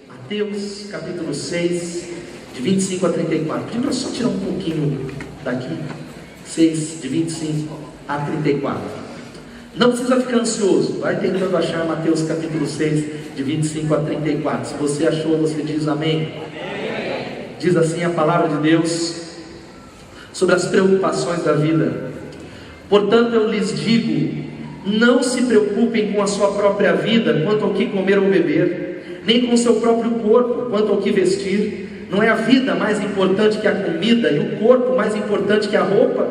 Mateus capítulo 6, de 25 a 34. Pedi para só tirar um pouquinho daqui. 6, de 25 a 34. Não precisa ficar ansioso. Vai tentando achar Mateus capítulo 6, de 25 a 34. Se você achou, você diz amém. Diz assim a palavra de Deus sobre as preocupações da vida. Portanto, eu lhes digo: não se preocupem com a sua própria vida, quanto ao que comer ou beber, nem com o seu próprio corpo, quanto ao que vestir. Não é a vida mais importante que a comida, e o corpo mais importante que a roupa?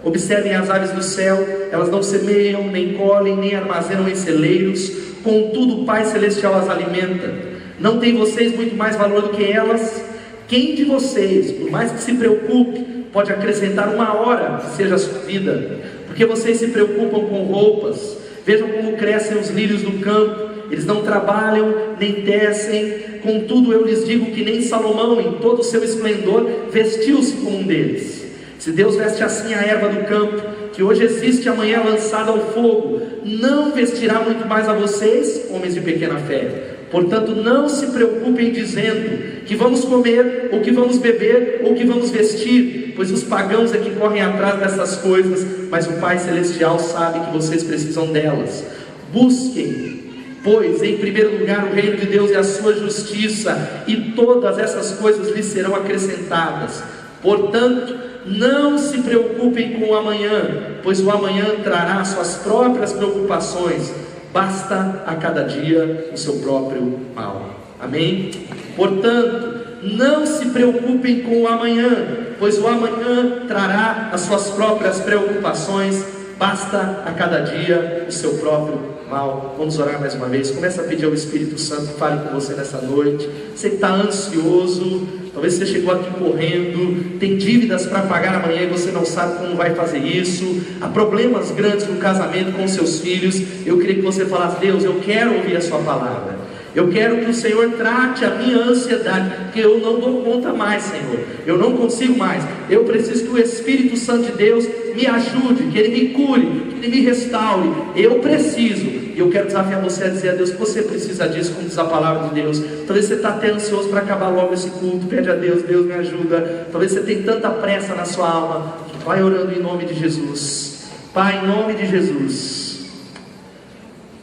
Observem as aves do céu: elas não semeiam, nem colhem, nem armazenam em celeiros, contudo o Pai Celestial as alimenta. Não tem vocês muito mais valor do que elas? Quem de vocês, por mais que se preocupe, pode acrescentar uma hora que seja a sua vida? Porque vocês se preocupam com roupas. Vejam como crescem os lírios do campo. Eles não trabalham, nem tecem. Contudo, eu lhes digo que nem Salomão, em todo o seu esplendor, vestiu-se como um deles. Se Deus veste assim a erva do campo, que hoje existe e amanhã é lançada ao fogo, não vestirá muito mais a vocês, homens de pequena fé? Portanto, não se preocupem dizendo que vamos comer, ou que vamos beber, ou que vamos vestir, pois os pagãos é que correm atrás dessas coisas, mas o Pai Celestial sabe que vocês precisam delas. Busquem, pois, em primeiro lugar o reino de Deus e a sua justiça, e todas essas coisas lhes serão acrescentadas. Portanto, não se preocupem com o amanhã, pois o amanhã trará suas próprias preocupações. Basta a cada dia o seu próprio mal. Amém? Portanto, não se preocupem com o amanhã, pois o amanhã trará as suas próprias preocupações. Basta a cada dia o seu próprio mal. Vamos orar mais uma vez. Começa a pedir ao Espírito Santo que fale com você nessa noite. Você que está ansioso, talvez você chegou aqui correndo, tem dívidas para pagar amanhã e você não sabe como vai fazer isso. Há problemas grandes no casamento com seus filhos. Eu queria que você falasse: Deus, eu quero ouvir a sua palavra. Eu quero que o Senhor trate a minha ansiedade, porque eu não dou conta mais, Senhor. Eu não consigo mais. Eu preciso que o Espírito Santo de Deus me ajude, que Ele me cure, que Ele me restaure. Eu preciso. E eu quero desafiar você a dizer a Deus que você precisa disso, como diz a palavra de Deus. Talvez você está até ansioso para acabar logo esse culto. Pede a Deus: Deus me ajuda. Talvez você tenha tanta pressa na sua alma. Vai orando em nome de Jesus. Pai, em nome de Jesus,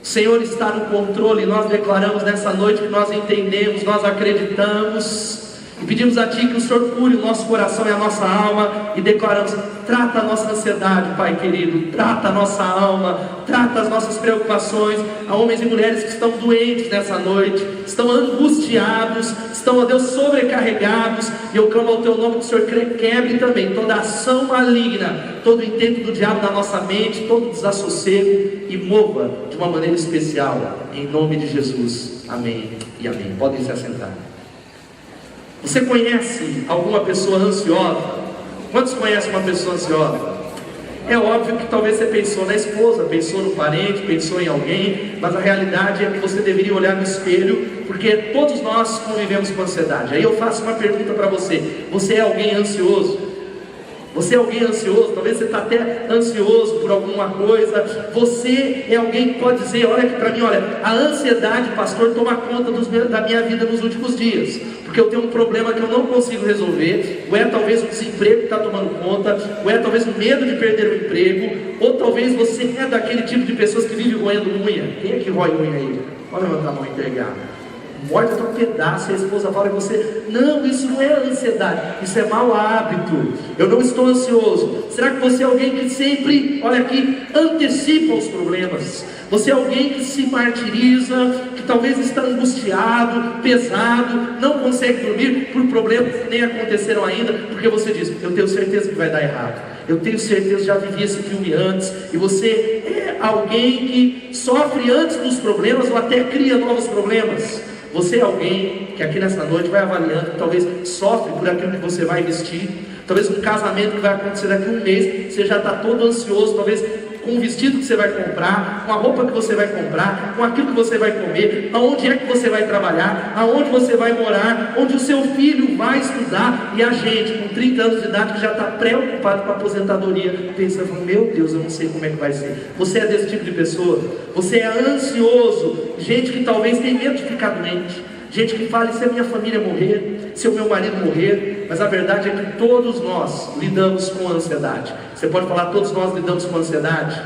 o Senhor está no controle. Nós declaramos nessa noite que nós entendemos, nós acreditamos e pedimos a Ti que o Senhor cure o nosso coração e a nossa alma, e declaramos: trata a nossa ansiedade, Pai querido, trata a nossa alma, trata as nossas preocupações. Há homens e mulheres que estão doentes nessa noite, estão angustiados, estão, ó Deus, sobrecarregados, e eu clamo ao Teu nome que o Senhor quebre também toda ação maligna, todo o intento do diabo na nossa mente, todo desassossego, e mova de uma maneira especial, em nome de Jesus. Amém e amém. Podem se assentar. Você conhece alguma pessoa ansiosa? Quantos conhecem uma pessoa ansiosa? É óbvio que talvez você pensou na esposa, pensou no parente, pensou em alguém, mas a realidade é que você deveria olhar no espelho, porque todos nós convivemos com ansiedade. Aí eu faço uma pergunta para você: você é alguém ansioso? Você é alguém ansioso? Talvez você está até ansioso por alguma coisa. Você é alguém que pode dizer: olha aqui para mim, olha, a ansiedade, pastor, toma conta da minha vida nos últimos dias, porque eu tenho um problema que eu não consigo resolver. Ou é talvez o desemprego que está tomando conta, ou é talvez o medo de perder o emprego, ou talvez você é daquele tipo de pessoas que vive roendo unha. Quem é que rói unha aí? Pode levantar a mão e pegar. Morde até um pedaço, e a esposa fala que você: não, isso não é ansiedade, isso é mau hábito, eu não estou ansioso. Será que você é alguém que sempre, olha aqui, antecipa os problemas? Você é alguém que se martiriza, que talvez está angustiado, pesado, não consegue dormir por problemas que nem aconteceram ainda, porque você diz: eu tenho certeza que vai dar errado, eu tenho certeza, já vivi esse filme antes. E você é alguém que sofre antes dos problemas, ou até cria novos problemas. Você é alguém que aqui nessa noite vai avaliando, talvez sofre por aquilo que você vai vestir. Talvez um casamento que vai acontecer daqui a um mês, você já está todo ansioso, talvez com o vestido que você vai comprar, com a roupa que você vai comprar, com aquilo que você vai comer, aonde é que você vai trabalhar, aonde você vai morar, onde o seu filho vai estudar. E a gente, com 30 anos de idade, que já está preocupado com a aposentadoria, pensa: meu Deus, eu não sei como é que vai ser. Você é desse tipo de pessoa? Você é ansioso? Gente que talvez tem medo de ficar doente, Gente que fala, e se a minha família morrer, se o meu marido morrer, mas a verdade é que todos nós lidamos com ansiedade. Você pode falar, todos nós lidamos com ansiedade?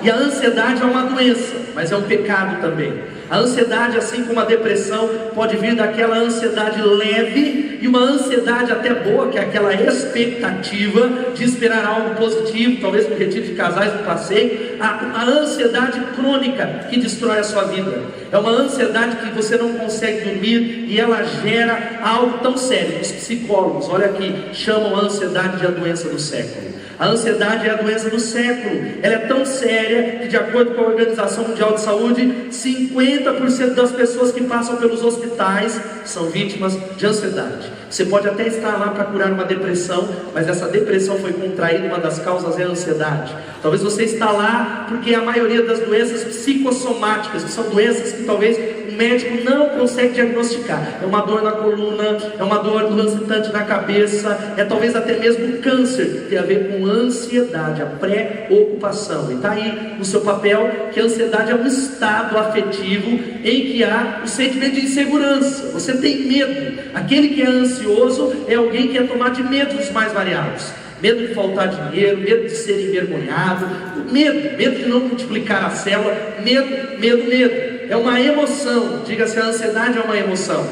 E a ansiedade é uma doença, mas é um pecado também. A ansiedade, assim como a depressão, pode vir daquela ansiedade leve e uma ansiedade até boa, que é aquela expectativa de esperar algo positivo, talvez no retiro de casais, no passeio. A ansiedade crônica que destrói a sua vida. É uma ansiedade que você não consegue dormir e ela gera algo tão sério. Os psicólogos, olha aqui, chamam a ansiedade de a doença do século. A ansiedade é a doença do século. Ela é tão séria que, de acordo com a Organização Mundial de Saúde, 50% das pessoas que passam pelos hospitais são vítimas de ansiedade. Você pode até estar lá para curar uma depressão, mas essa depressão foi contraída, uma das causas é a ansiedade. Talvez você está lá porque a maioria das doenças psicossomáticas, que são doenças que talvez o médico não consegue diagnosticar, é uma dor na coluna, é uma dor lancetante na cabeça, é talvez até mesmo câncer, que tem a ver com ansiedade, a preocupação. E está aí no seu papel que a ansiedade é um estado afetivo em que há o sentimento de insegurança. Você tem medo. Aquele que é ansioso é alguém que quer tomar de medos mais variados. Medo de faltar dinheiro, medo de ser envergonhado, medo de não multiplicar a célula, medo. É uma emoção. Diga-se, a ansiedade é uma emoção.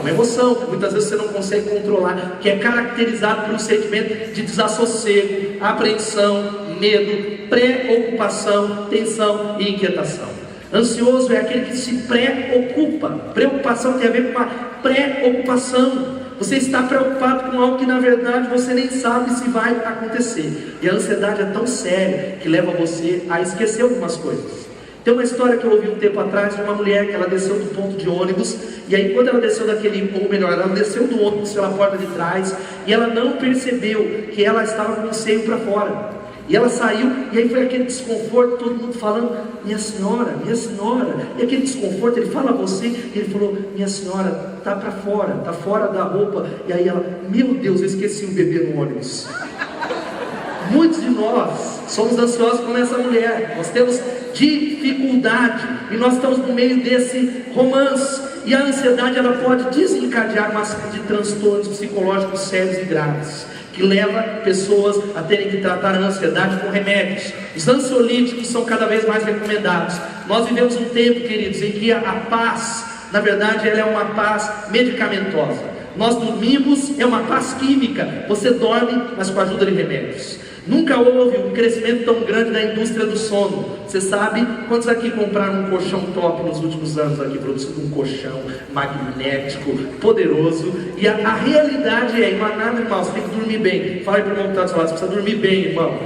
Uma emoção que muitas vezes você não consegue controlar, que é caracterizado por um sentimento de desassossego, apreensão, medo, preocupação, tensão e inquietação. Ansioso é aquele que se preocupa. Preocupação tem a ver com uma preocupação. Você está preocupado com algo que na verdade você nem sabe se vai acontecer. E a ansiedade é tão séria que leva você a esquecer algumas coisas. Tem uma história que eu ouvi um tempo atrás de uma mulher que ela desceu do ponto de ônibus, e aí quando ela desceu ela desceu do ônibus pela porta de trás, e ela não percebeu que ela estava com o seio para fora. E ela saiu, e aí foi aquele desconforto, todo mundo falando, minha senhora, e aquele desconforto, ele fala a você, e ele falou, minha senhora, está para fora, está fora da roupa. E aí ela, meu Deus, eu esqueci o bebê no ônibus. Muitos de nós somos ansiosos como essa mulher, nós temos dificuldade, e nós estamos no meio desse romance, e a ansiedade ela pode desencadear uma série de transtornos psicológicos sérios e graves, que leva pessoas a terem que tratar a ansiedade com remédios. Os ansiolíticos são cada vez mais recomendados. Nós vivemos um tempo, queridos, em que a paz, na verdade, ela é uma paz medicamentosa. Nós dormimos, é uma paz química. Você dorme, mas com a ajuda de remédios. Nunca houve um crescimento tão grande da indústria do sono. Você sabe quantos aqui compraram um colchão top nos últimos anos aqui, produzido um colchão magnético, poderoso. E a realidade é, irmão, você tem que dormir bem. Fala aí para o irmão que está do seu lado, você precisa dormir bem, irmão.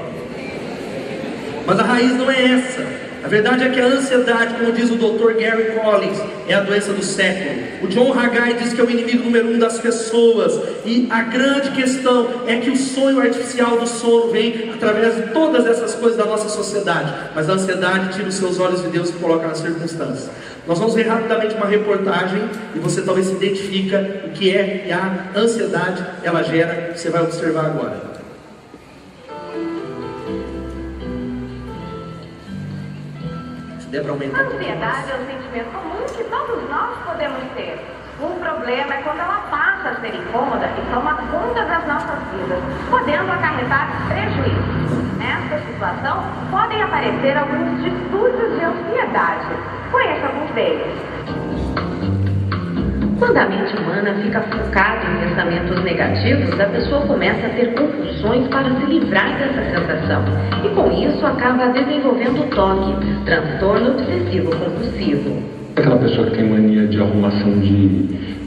Mas a raiz não é essa. A verdade é que a ansiedade, como diz o Dr. Gary Collins, é a doença do século. O John Haggai diz que é o inimigo número 1 das pessoas. E a grande questão é que o sonho artificial do sono vem através de todas essas coisas da nossa sociedade. Mas a ansiedade tira os seus olhos de Deus e coloca nas circunstâncias. Nós vamos ver rapidamente uma reportagem e você talvez se identifica o que é que a ansiedade ela gera. Você vai observar agora. A ansiedade é um sentimento comum que todos nós podemos ter. O problema é quando ela passa a ser incômoda e toma conta das nossas vidas, podendo acarretar prejuízos. Nessa situação, podem aparecer alguns distúrbios de ansiedade. Conheça alguns deles. Quando a mente humana fica focada em pensamentos negativos, a pessoa começa a ter compulsões para se livrar dessa sensação. E com isso acaba desenvolvendo o TOC, transtorno obsessivo compulsivo. Aquela pessoa que tem mania de arrumação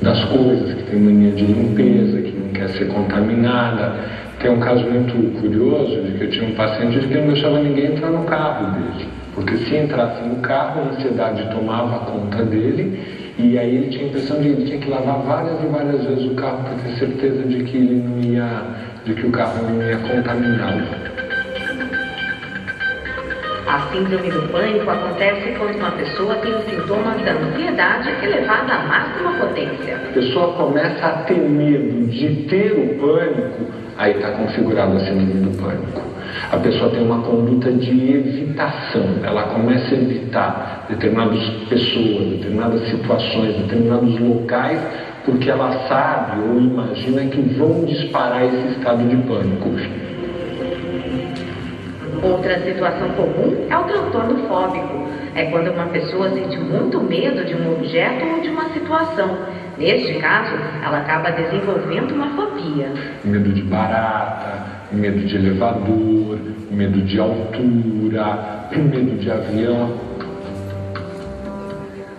das coisas, que tem mania de limpeza, que não quer ser contaminada. Tem um caso muito curioso de que eu tinha um paciente que não deixava ninguém entrar no carro dele. Porque se entrasse no carro, a ansiedade tomava conta dele. E aí ele tinha a impressão de que ele tinha que lavar várias e várias vezes o carro para ter certeza de que ele não ia, de que o carro não ia contaminá-lo. A síndrome do pânico acontece quando uma pessoa tem os sintomas da ansiedade elevada à máxima potência. A pessoa começa a ter medo de ter o pânico, aí está configurado a síndrome do pânico. A pessoa tem uma conduta de evitação, ela começa a evitar determinadas pessoas, determinadas situações, determinados locais, porque ela sabe ou imagina que vão disparar esse estado de pânico. Outra situação comum é o transtorno fóbico. É quando uma pessoa sente muito medo de um objeto ou de uma situação. Neste caso, ela acaba desenvolvendo uma fobia. Medo de barata, medo de elevador, medo de altura, medo de avião.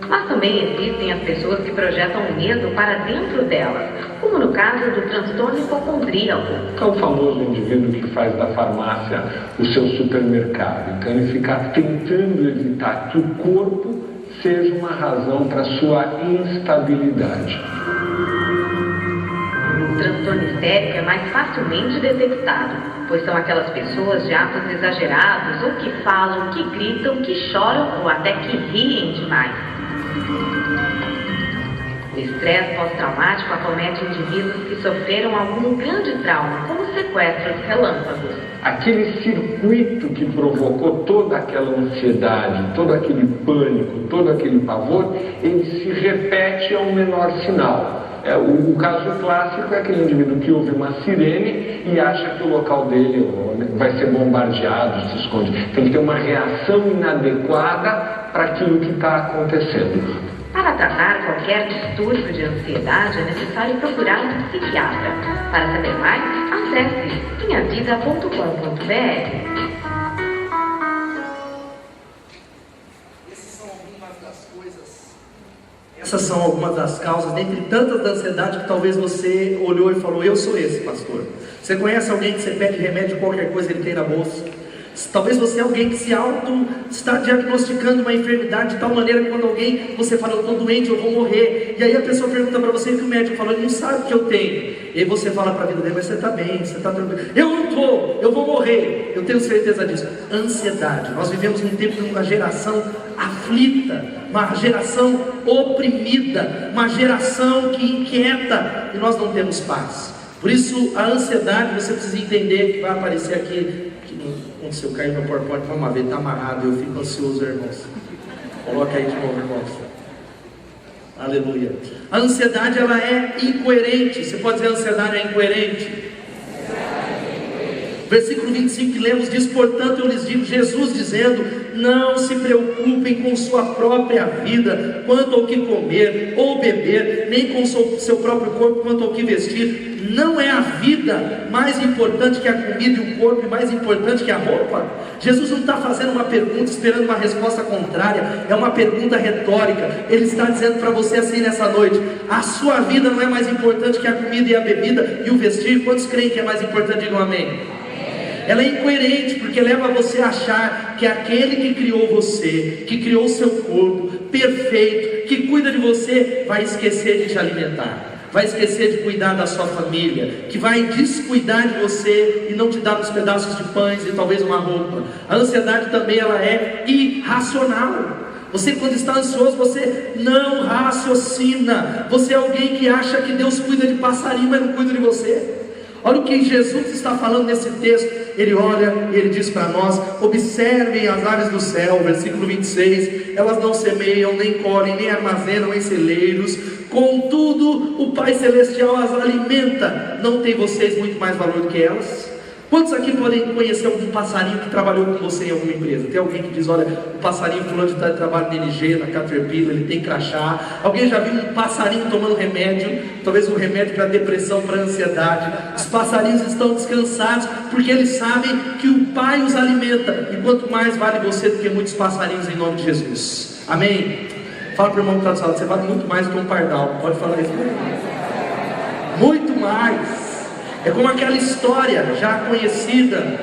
Mas também existem as pessoas que projetam medo para dentro delas, como no caso do transtorno hipocondríaco. É o famoso indivíduo que faz da farmácia o seu supermercado. Então ele fica tentando evitar que o corpo seja uma razão para sua instabilidade. O transtorno histérico é mais facilmente detectado, pois são aquelas pessoas de atos exagerados, ou que falam, que gritam, que choram ou até que riem demais. O estresse pós-traumático acomete indivíduos que sofreram algum grande trauma, como sequestros relâmpagos. Aquele circuito que provocou toda aquela ansiedade, todo aquele pânico, todo aquele pavor, ele se repete a um menor sinal. O caso clássico é aquele indivíduo que ouve uma sirene e acha que o local dele vai ser bombardeado, se esconde. Tem que ter uma reação inadequada para aquilo que está acontecendo. Para tratar qualquer distúrbio de ansiedade, é necessário procurar um psiquiatra. Para saber mais, acesse minhavida.com.br. Essas são algumas das causas, dentre tantas da ansiedade, que talvez você olhou e falou: eu sou esse, pastor. Você conhece alguém que você pede remédio, qualquer coisa ele tem na bolsa? Talvez você é alguém que está diagnosticando uma enfermidade de tal maneira que quando você fala: eu estou doente, eu vou morrer. E aí a pessoa pergunta para você, e que o médico fala: ele não sabe o que eu tenho. E aí você fala para a vida dele: mas você está bem, você está tranquilo. Eu não estou, eu vou morrer. Eu tenho certeza disso. Ansiedade. Nós vivemos num tempo de uma geração aflita, uma geração oprimida, uma geração que inquieta, e nós não temos paz. Por isso a ansiedade, você precisa entender, que vai aparecer aqui. Se eu cair no PowerPoint, vamos ver, está amarrado, eu fico ansioso, irmãos. Coloca aí de novo, irmãos. Aleluia. A ansiedade, ela é incoerente. Você pode dizer: a ansiedade é incoerente? Versículo 25 que lemos diz: portanto eu lhes digo, Jesus dizendo: não se preocupem com sua própria vida, quanto ao que comer ou beber, nem com seu próprio corpo, quanto ao que vestir. Não é a vida mais importante que a comida e o corpo mais importante que a roupa? Jesus não está fazendo uma pergunta esperando uma resposta contrária, é uma pergunta retórica. Ele está dizendo para você assim nessa noite: a sua vida não é mais importante que a comida e a bebida e o vestir? Quantos creem que é mais importante? Digam amém. Ela é incoerente porque leva você a achar que aquele que criou você, que criou o seu corpo perfeito, que cuida de você, vai esquecer de te alimentar, vai esquecer de cuidar da sua família, que vai descuidar de você e não te dar uns pedaços de pães e talvez uma roupa. A ansiedade também, ela é irracional. Você, quando está ansioso, você não raciocina. Você é alguém que acha que Deus cuida de passarinho, mas não cuida de você. Olha o que Jesus está falando nesse texto. Ele olha e ele diz para nós: observem as aves do céu, versículo 26, elas não semeiam, nem colhem, nem armazenam em celeiros, contudo o Pai Celestial as alimenta. Não tem vocês muito mais valor do que elas? Quantos aqui podem conhecer algum passarinho que trabalhou com você em alguma empresa? Tem alguém que diz: olha, o passarinho fulano de tal trabalha na LG, na Caterpillar, ele tem crachá. Alguém já viu um passarinho tomando remédio? Talvez um remédio para depressão, para ansiedade. Os passarinhos estão descansados porque eles sabem que o Pai os alimenta. E quanto mais vale você do que muitos passarinhos, em nome de Jesus. Amém? Fala para o irmão que está do lado: você vale muito mais do que um pardal. Pode falar isso? Muito mais. É como aquela história já conhecida,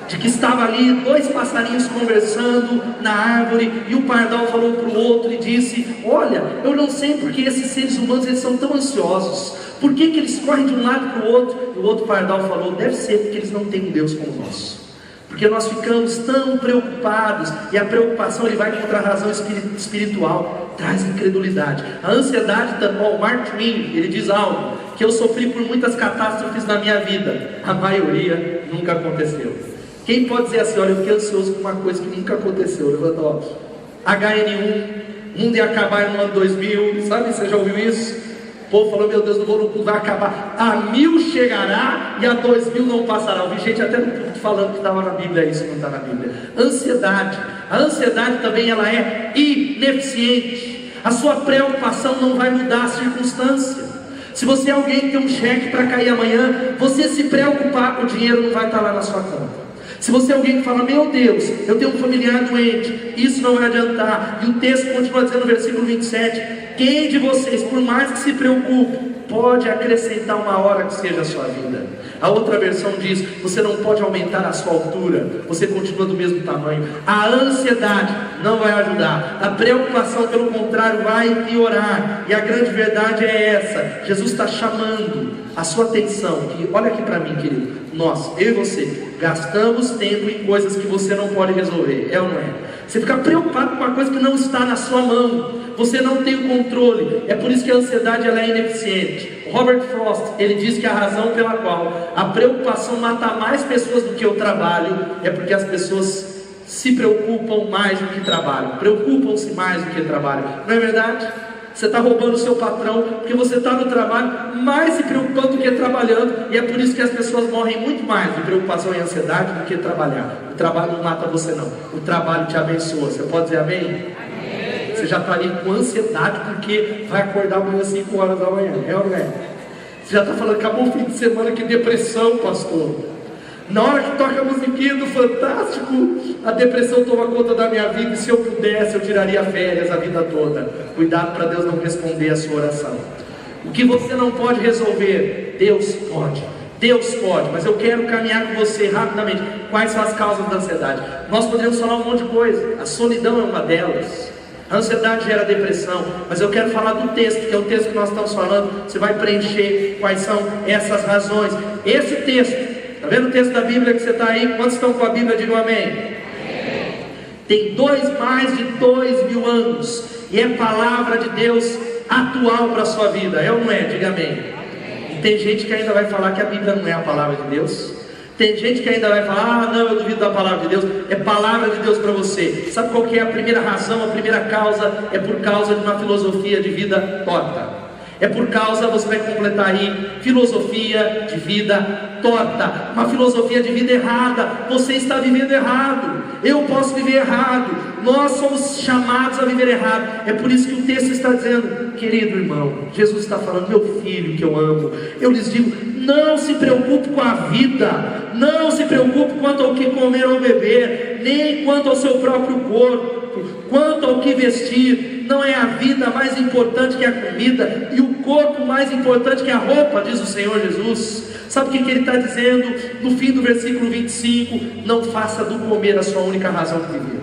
de que estava ali dois passarinhos conversando na árvore, e o pardal falou para o outro e disse: olha, eu não sei porque esses seres humanos eles são tão ansiosos, por que eles correm de um lado para o outro? E o outro pardal falou: deve ser porque eles não têm um Deus como nós. Porque nós ficamos tão preocupados, e a preocupação ele vai contra a razão espiritual, traz incredulidade. A ansiedade também. O Mark Twain, ele diz algo: que eu sofri por muitas catástrofes na minha vida, a maioria nunca aconteceu. Quem pode dizer assim, olha, eu fiquei ansioso com uma coisa que nunca aconteceu? Levanta a mão. HN1, o mundo ia acabar no ano 2000, sabe? Você já ouviu isso? O povo falou, meu Deus, o mundo vai acabar. A 1000 chegará e a 2000 não passará. Eu vi gente até no púlpito falando que estava na Bíblia, isso não está na Bíblia. Ansiedade. A ansiedade também ela é ineficiente. A sua preocupação não vai mudar a circunstância. Se você é alguém que tem um cheque para cair amanhã, você se preocupar, o dinheiro não vai estar lá na sua conta. Se você é alguém que fala, meu Deus, eu tenho um familiar doente, isso não vai adiantar. E o texto continua dizendo no versículo 27, quem de vocês, por mais que se preocupe, pode acrescentar uma hora que seja a sua vida? A outra versão diz, você não pode aumentar a sua altura, você continua do mesmo tamanho. A ansiedade não vai ajudar, a preocupação pelo contrário vai piorar. E a grande verdade é essa, Jesus está chamando a sua atenção, que olha aqui para mim, querido, nós, eu e você, gastamos tempo em coisas que você não pode resolver, é ou não é? Você fica preocupado com uma coisa que não está na sua mão, você não tem o controle, é por isso que a ansiedade ela é ineficiente. Robert Frost, ele diz que a razão pela qual a preocupação mata mais pessoas do que o trabalho, é porque as pessoas se preocupam mais do que trabalham, preocupam-se mais do que trabalham, não é verdade? Você está roubando o seu patrão, porque você está no trabalho mais se preocupando do que trabalhando, e é por isso que as pessoas morrem muito mais de preocupação e ansiedade do que trabalhar. O trabalho não mata você não, o trabalho te abençoa. Você pode dizer amém? Amém. Você já está ali com ansiedade porque vai acordar amanhã às 5 horas da manhã, é ou não é? Você já está falando, acabou o fim de semana, que depressão, pastor. Na hora que toca a musiquinha do Fantástico, a depressão toma conta da minha vida, e se eu pudesse, eu tiraria férias a vida toda. Cuidado para Deus não responder a sua oração. O que você não pode resolver, Deus pode. Deus pode, mas eu quero caminhar com você rapidamente. Quais são as causas da ansiedade? Nós poderíamos falar um monte de coisa, a solidão é uma delas. A ansiedade gera depressão, mas eu quero falar do texto, que é o texto que nós estamos falando. Você vai preencher quais são essas razões. Esse texto, está vendo o texto da Bíblia que você está aí? Quantos estão com a Bíblia? Digam amém. Tem mais de 2000 anos, e é palavra de Deus atual para a sua vida, é ou não é? Diga amém. E tem gente que ainda vai falar que a Bíblia não é a palavra de Deus. Tem gente que ainda vai falar, não, eu duvido da palavra de Deus. É palavra de Deus para você. Sabe qual que é a primeira razão, a primeira causa? É por causa de uma filosofia de vida torta. É por causa, você vai completar aí, filosofia de vida torta, uma filosofia de vida errada. Você está vivendo errado, eu posso viver errado, nós somos chamados a viver errado. É por isso que o texto está dizendo, querido irmão, Jesus está falando, meu filho que eu amo, eu lhes digo, não se preocupe com a vida, não se preocupe quanto ao que comer ou beber, nem quanto ao seu próprio corpo, quanto ao que vestir. Não é a vida mais importante que a comida, e o corpo mais importante que a roupa, diz o Senhor Jesus. Sabe o que ele está dizendo no fim do versículo 25? Não faça do comer a sua única razão de viver.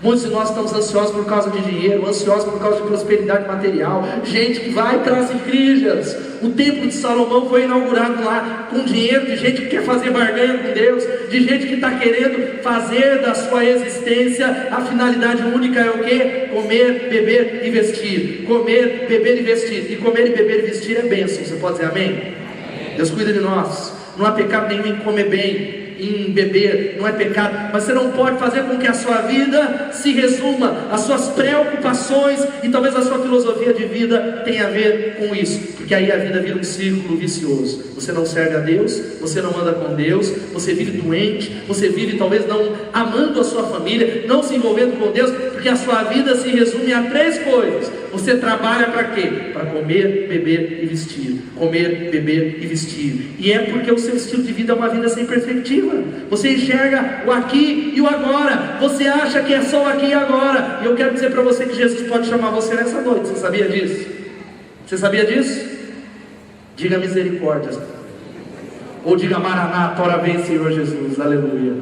Muitos de nós estamos ansiosos por causa de dinheiro, ansiosos por causa de prosperidade material, gente que vai para as igrejas. O templo de Salomão foi inaugurado lá com dinheiro de gente que quer fazer barganha com Deus, de gente que está querendo fazer da sua existência a finalidade única é o que? Comer, beber e vestir. Comer, beber e vestir. E comer e beber e vestir é bênção. Você pode dizer amém? Deus cuida de nós. Não há pecado nenhum em comer bem, em beber, não é pecado, mas você não pode fazer com que a sua vida se resuma, as suas preocupações e talvez a sua filosofia de vida tenha a ver com isso, porque aí a vida vira um círculo vicioso. Você não serve a Deus, você não anda com Deus, você vive doente, você vive talvez não amando a sua família, não se envolvendo com Deus, porque a sua vida se resume a 3 coisas. Você trabalha para quê? Para comer, beber e vestir. Comer, beber e vestir. E é porque o seu estilo de vida é uma vida sem perspectiva. Você enxerga o aqui e o agora. Você acha que é só o aqui e agora. E eu quero dizer para você que Jesus pode chamar você nessa noite. Você sabia disso? Você sabia disso? Diga misericórdia. Ou diga Maranata, ora vem Senhor Jesus. Aleluia.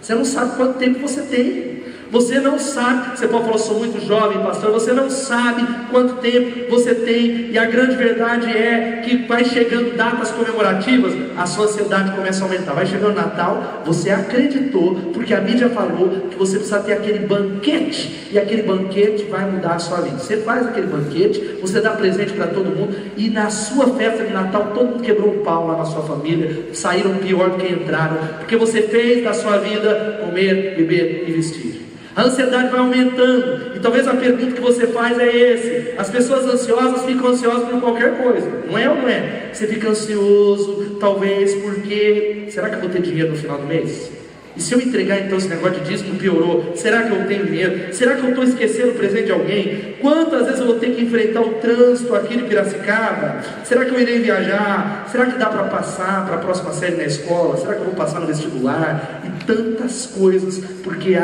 Você não sabe quanto tempo você tem. Você não sabe, você pode falar, sou muito jovem, pastor, você não sabe quanto tempo você tem, e a grande verdade é que vai chegando datas comemorativas, a sua ansiedade começa a aumentar. Vai chegando Natal, você acreditou, porque a mídia falou que você precisa ter aquele banquete, e aquele banquete vai mudar a sua vida. Você faz aquele banquete, você dá presente para todo mundo, e na sua festa de Natal, todo mundo quebrou um pau lá na sua família, saíram pior do que entraram, porque você fez da sua vida comer, beber e vestir. A ansiedade vai aumentando, e talvez a pergunta que você faz é esse: as pessoas ansiosas ficam ansiosas por qualquer coisa, não é ou não é? Você fica ansioso, talvez porque, será que eu vou ter dinheiro no final do mês? E se eu entregar então esse negócio de dízimo piorou? Será que eu tenho dinheiro? Será que eu estou esquecendo o presente de alguém? Quantas vezes eu vou ter que enfrentar o trânsito aqui de Piracicaba? Será que eu irei viajar? Será que dá para passar para a próxima série na escola? Será que eu vou passar no vestibular? E tantas coisas, porque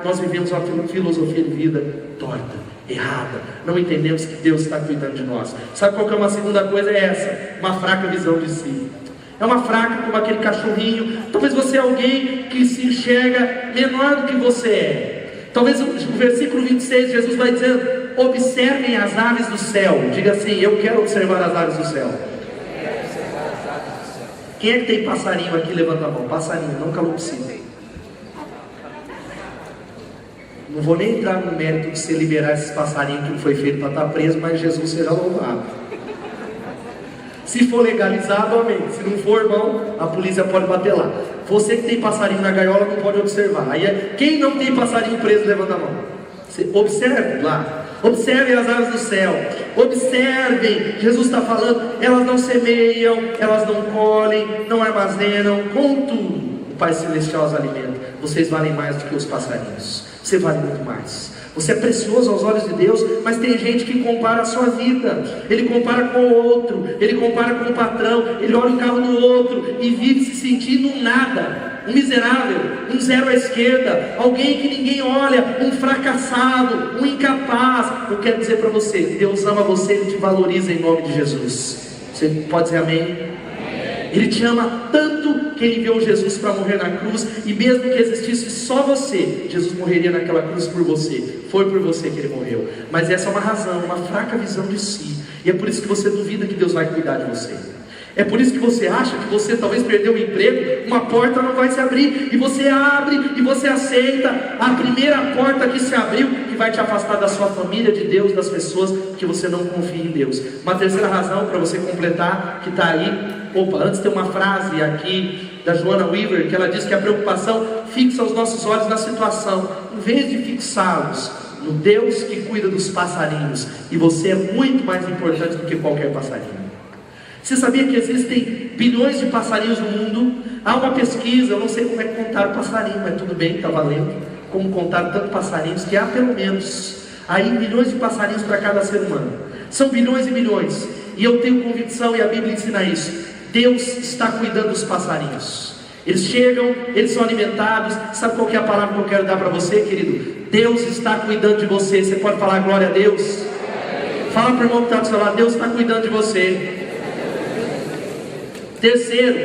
nós vivemos uma filosofia de vida torta, errada. Não entendemos que Deus está cuidando de nós. Sabe qual que é uma segunda coisa? É essa: uma fraca visão de si. É uma fraca como aquele cachorrinho. Talvez você é alguém que se enxerga menor do que você é. Talvez o versículo 26, Jesus vai dizendo: observem as aves do céu. Diga assim: eu quero observar as aves do céu. Quem é que tem passarinho aqui? Levanta a mão. Passarinho, não calopsita. Não vou nem entrar no mérito de você liberar esses passarinhos que não foi feito para estar preso, mas Jesus será louvado. Se for legalizado, amém. Se não for, irmão, a polícia pode bater lá. Você que tem passarinho na gaiola não pode observar. Aí, quem não tem passarinho preso, levanta a mão. Você observe lá. Observem as aves do céu. Observem. Jesus está falando: elas não semeiam, elas não colhem, não armazenam. Contudo, o Pai Celestial os alimenta. Vocês valem mais do que os passarinhos. Você vale muito mais. Você é precioso aos olhos de Deus, mas tem gente que compara a sua vida. Ele compara com o outro, ele compara com o patrão, ele olha o carro do outro e vive se sentindo um nada, um miserável, um zero à esquerda, alguém que ninguém olha, um fracassado, um incapaz. Eu quero dizer para você: Deus ama você, Ele te valoriza em nome de Jesus. Você pode dizer amém? Ele te ama tanto que Ele enviou Jesus para morrer na cruz, e mesmo que existisse só você, Jesus morreria naquela cruz por você. Foi por você que Ele morreu. Mas essa é uma razão, uma fraca visão de si, e é por isso que você duvida que Deus vai cuidar de você. É por isso que você acha que você talvez perdeu o emprego, uma porta não vai se abrir, e você abre, e você aceita a primeira porta que se abriu, que vai te afastar da sua família, de Deus, das pessoas, porque você não confia em Deus. Uma terceira razão para você completar, que está aí. Antes tem uma frase aqui da Joanna Weaver, que ela diz que a preocupação fixa os nossos olhos na situação, em vez de fixá-los no Deus que cuida dos passarinhos, e você é muito mais importante do que qualquer passarinho. Você sabia que existem bilhões de passarinhos no mundo? Há uma pesquisa, eu não sei como é que contaram passarinho, mas tudo bem, está valendo. Como contaram tantos passarinhos, que há pelo menos aí milhões de passarinhos para cada ser humano. São bilhões e bilhões, e eu tenho convicção, e a Bíblia ensina isso: Deus está cuidando dos passarinhos. Eles chegam, eles são alimentados. Sabe qual que é a palavra que eu quero dar para você, querido? Deus está cuidando de você. Você pode falar glória a Deus? Fala para o irmão que está do seu lado: Deus está cuidando de você. Terceiro,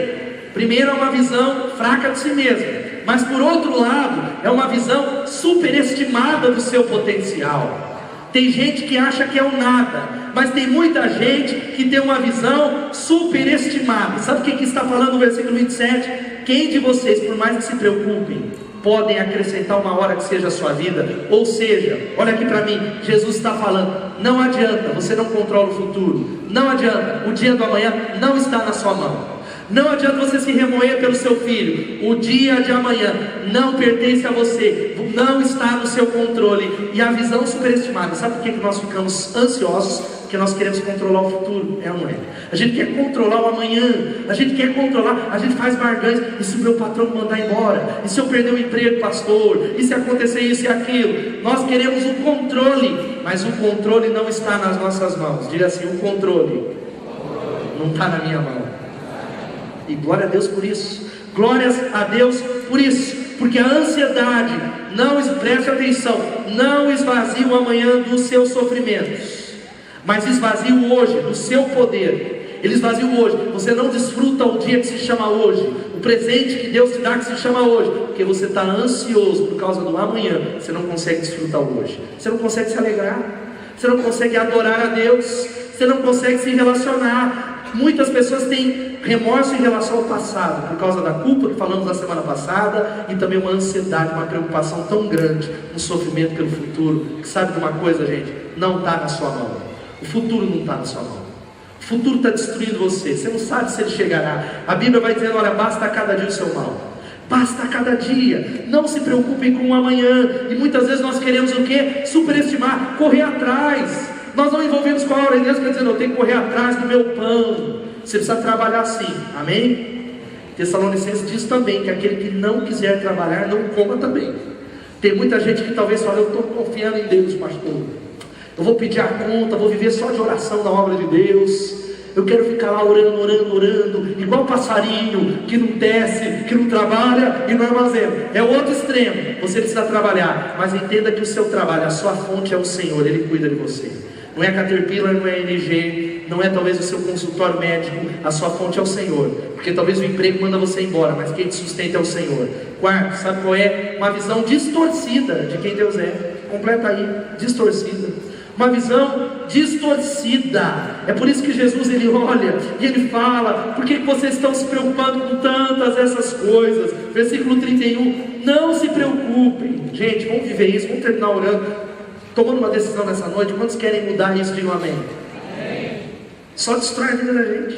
primeiro é uma visão fraca de si mesmo, mas por outro lado é uma visão superestimada do seu potencial. Tem gente que acha que é o nada, mas tem muita gente que tem uma visão superestimada. Sabe o que está falando no versículo 27? Quem de vocês, por mais que se preocupem, podem acrescentar uma hora que seja a sua vida? Ou seja, olha aqui para mim, Jesus está falando: não adianta, você não controla o futuro. Não adianta, o dia do amanhã não está na sua mão. Não adianta você se remoer pelo seu filho. O dia de amanhã não pertence a você, não está no seu controle. E a visão superestimada, sabe por que nós ficamos ansiosos? Porque nós queremos controlar o futuro, é ou não é? A gente quer controlar o amanhã, a gente quer controlar, a gente faz barganhas: e se o meu patrão me mandar embora? E se eu perder o emprego, pastor? E se acontecer isso e aquilo? Nós queremos o controle, mas o controle não está nas nossas mãos. Diga assim: o controle não está na minha mão. E glória a Deus por isso. Glórias a Deus por isso. Porque a ansiedade, preste atenção, não esvazia o amanhã dos seus sofrimentos, mas esvazia o hoje do seu poder. ele esvazia o hoje. Você não desfruta o dia que se chama hoje, o presente que Deus te dá que se chama hoje, porque você está ansioso por causa do amanhã. Você não consegue desfrutar o hoje, você não consegue se alegrar, você não consegue adorar a Deus, você não consegue se relacionar. Muitas pessoas têm remorso em relação ao passado, por causa da culpa que falamos na semana passada, e também uma ansiedade, uma preocupação tão grande, um sofrimento pelo futuro, que sabe de uma coisa, gente? Não está na sua mão. O futuro não está na sua mão. O futuro está destruindo você. Você não sabe se ele chegará. A Bíblia vai dizendo, olha, basta a cada dia o seu mal. Basta a cada dia. Não se preocupem com o amanhã. E muitas vezes nós queremos o quê? Superestimar, correr atrás. Nós não envolvemos com a hora de Deus, quer dizer, eu tenho que correr atrás do meu pão. Você precisa trabalhar sim, amém? Tessalonicenses diz também que aquele que não quiser trabalhar, não coma também. Tem muita gente que talvez fale, eu estou confiando em Deus, pastor, eu vou pedir a conta, vou viver só de oração na obra de Deus, eu quero ficar lá orando, igual passarinho que não desce, que não trabalha e não armazena. É o outro extremo. Você precisa trabalhar, mas entenda que o seu trabalho, a sua fonte é o Senhor, Ele cuida de você. Não é Caterpillar, não é NG, não é talvez o seu consultório médico, a sua fonte é o Senhor, porque talvez o emprego manda você embora, mas quem te sustenta é o Senhor. Quarto, sabe qual é? Uma visão distorcida de quem Deus é. Completa aí, distorcida. Uma visão distorcida. É por isso que Jesus, ele olha e ele fala, por que vocês estão se preocupando com tantas essas coisas? Versículo 31, não se preocupem. Gente, vamos viver isso, vamos terminar orando, tomando uma decisão nessa noite. Quantos querem mudar isso? Digam amém. Só destrói a vida da gente.